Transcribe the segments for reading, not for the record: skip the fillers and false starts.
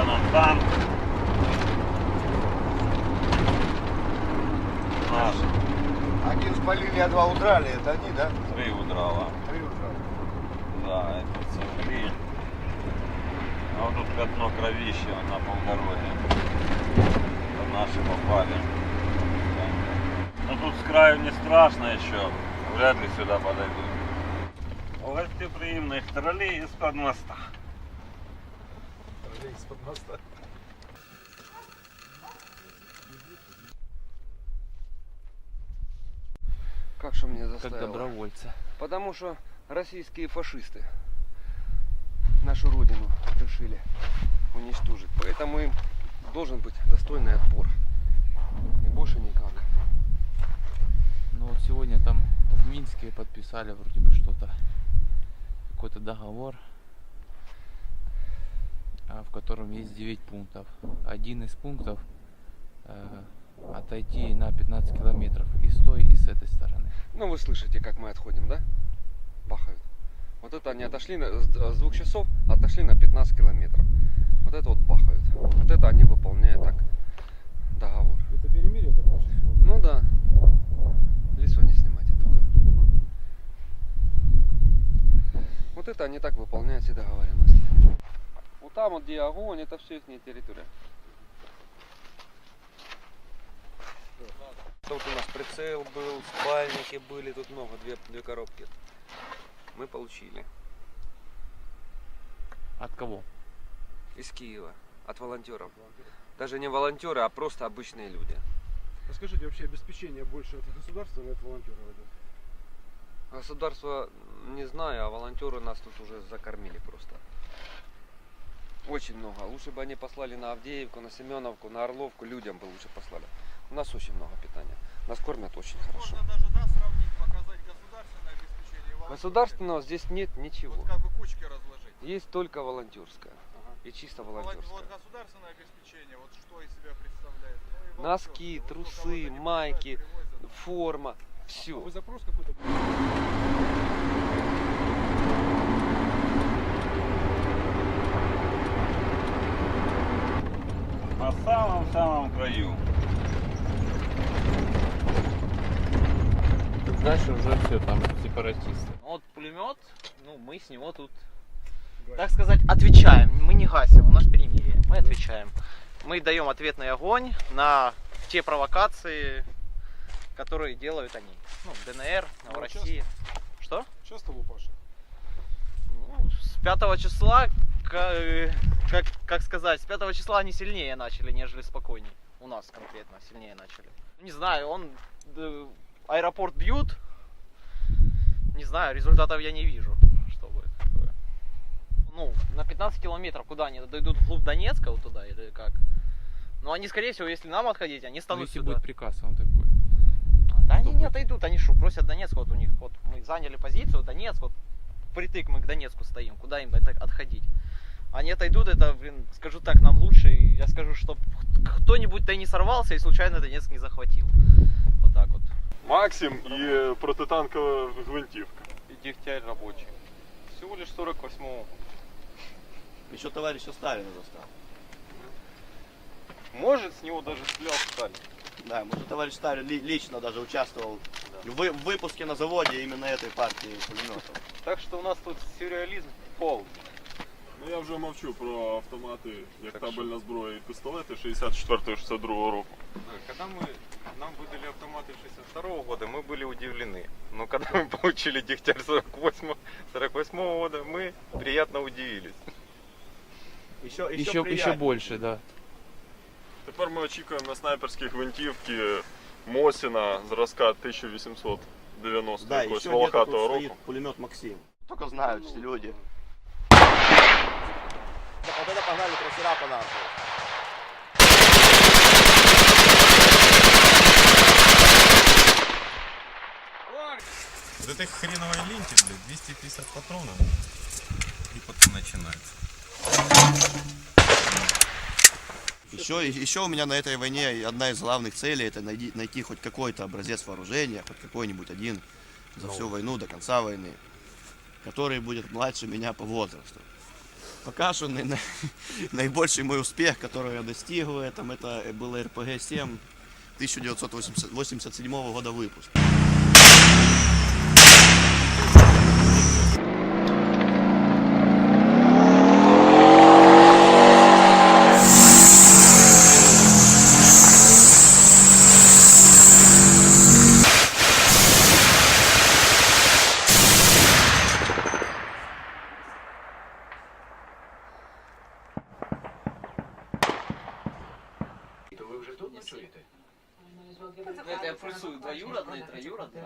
Вон он танк. Наш. Один спалили, а два удрали. Это они, да? 3 удрала. 3 удрали. Да, это цепли. А вот тут пятно кровища на полдороге. Это наши попали. Но тут с краю не страшно еще. Вряд ли сюда подойдут. Гостеприимных троллей из-под моста. Троллей из-под моста. Как что меня заставило? Как добровольца. Потому что российские фашисты нашу родину решили уничтожить. Поэтому им должен быть достойный отпор. И больше никак. Ну вот сегодня там в Минске подписали вроде бы что-то, какой-то договор, в котором есть 9 пунктов. Один из пунктов отойти на 15 километров и с той, и с этой стороны. Ну вы слышите, как мы отходим, да? Бахают. Вот это они отошли с 2 часов, отошли на 15 километров. Вот это вот бахают. Вот это они выполняют так договор. Это перемирие такое сейчас? Ну да. Лицо не снимайте только. Вот это они так выполняют все договоренности. Вот там вот где огонь, это все их территория. Тут у нас прицел был, спальники были, тут много, две коробки. Мы получили. От кого? Из Киева, от волонтеров. Даже не волонтеры, а просто обычные люди. Расскажите, вообще обеспечение больше от государства или от волонтеров идет? Государство не знаю, а волонтеры нас тут уже закормили просто. Очень много. Лучше бы они послали на Авдеевку, на Семеновку, на Орловку, людям бы лучше послали. У нас очень много питания. Нас кормят очень хорошо. Можно даже, да, сравнить, показать государственное обеспечение и волонтерское. Государственного здесь нет ничего. Вот как бы кучки разложить. Есть только волонтерское. И чисто волонтерское. Вот государственное обеспечение, вот что из себя представляет. Ну, и Носки, волонтерское. Вот трусы, только вот они майки, привозят. форма, все. Вы запрос какой-то? На самом-самом краю. Дальше уже все там сепаратисты. Вот пулемет, ну мы с него тут, так сказать, отвечаем. Мы не гасим, у нас перемирие. Мы отвечаем. Мы даем ответный огонь на те провокации, которые делают они. Ну, ДНР, Новороссия. Что? Часто лупаши? Ну, с 5 числа, как сказать, с 5 числа они сильнее начали, нежели спокойнее. У нас конкретно сильнее начали. Не знаю, аэропорт бьют. Не знаю, результатов я не вижу. Что будет такое. Ну, на 15 километров куда они дойдут вглубь Донецка, вот туда или как? Ну, они, скорее всего, если нам отходить, они Ну, станут если сюда. будет приказ он такой. Да они не будет? отойдут, они что, просят Донецк, вот у них, вот мы заняли позицию, Донецк, вот притык мы к Донецку стоим, куда им это отходить? Они отойдут, это, блин, скажу так, нам лучше, и я скажу, что кто-нибудь-то и не сорвался и случайно Донецк не захватил. Вот так вот. Максим и протитанковая гвинтівка. И дегтярь рабочий. Всего лишь 48-го. Еще товарища Сталина достал. Может, с него даже стрелял Сталин. Да, может, товарищ Сталин лично даже участвовал в выпуске на заводе именно этой партии пулеметов. Так что у нас тут сюрреализм полный. Ну я вже мовчу про автомати, як табельна зброя і пістолети 64-62 року. Когда нам выдали автоматы 62-го года, мы были удивлены. Но когда мы получили дегтярь 48-го года, мы приятно удивились. Еще больше, да. Тепер ми очікуємо на снайперські гвинтівки Мосіна зразка 1890 Да, якогось еще где-то тут волохатого стоит року. пулемет Максим. Только знают все люди. Вот это погнали красера по нам. Вот этой хреновой ленте, блядь, 250 патронов. И потом начинается. Еще у меня на этой войне одна из главных целей это найти хоть какой-то образец вооружения, хоть какой-нибудь один за всю войну, до конца войны, который будет младше меня по возрасту. Пока что наибольший мой успех, который я достиг в этом, это было РПГ-7 1987 года выпуска. Это я плюсую двоюродный, троюродный.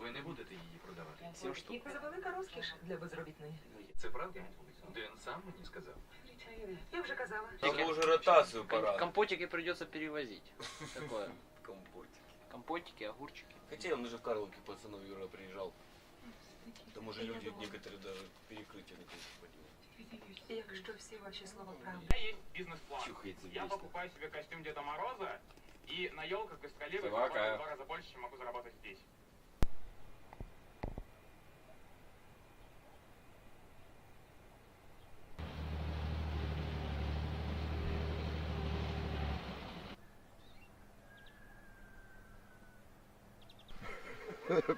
Ви не будете її продавати. 7 штук. Це велика розкіш для безробітної. Це правда? Ден сам мені сказав. Я вже казала. Там уже ротацию пора. Компотики придется перевозить. Такое. Компотик. Компотики, огурчики. Хотя он уже в Карловке пацанов Юра приезжал. Там уже люди некоторые даже перекрытие на крыше поднимают. Якщо всі ваші слова правда. У меня есть бизнес-план. Я покупаю себе костюм Деда Мороза и на елках без коллег заработаю в 2 раза больше, чем могу заработать здесь.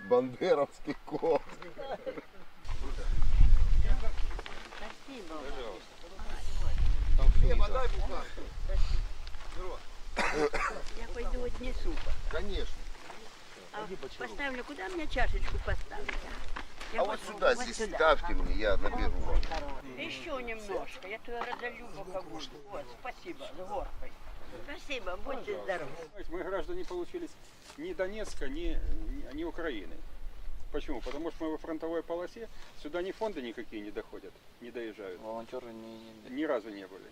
Бандеровский кот. Я пойду отнесу. Конечно. Поставлю, куда мне чашечку поставить? А вот сюда, здесь ставьте мне, я наберу вам. Еще немножко, я туда разолью боковую. Вот, спасибо, с горкой. Спасибо, будьте здоровы. Мы граждане получились ни Донецка, ни Украины. Почему? Потому что мы во фронтовой полосе, сюда ни фонды никакие не доходят, не доезжают. Волонтеры Ни разу не были.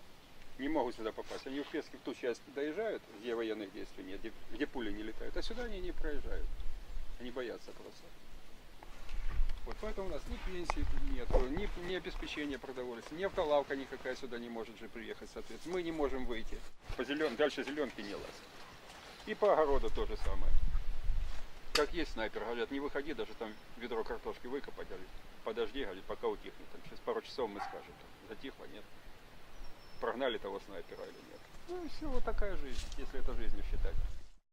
Не могут сюда попасть. Они в Песке в ту часть доезжают, где военных действий нет, где пули не летают, а сюда они не проезжают. Они боятся просто. Вот поэтому у нас ни пенсии нет, ни обеспечения продовольствия, ни автолавка никакая сюда не может же приехать, соответственно. Мы не можем выйти. Дальше зеленки не лазят. И по огороду то же самое. Как есть снайпер, говорят, не выходи, даже там ведро картошки выкопать, говорит, подожди, говорит, пока утихнет. Там, через пару часов мы скажем, там, затихло, нет. Прогнали того снайпера или нет. Ну и все, вот такая жизнь, если это жизнью считать.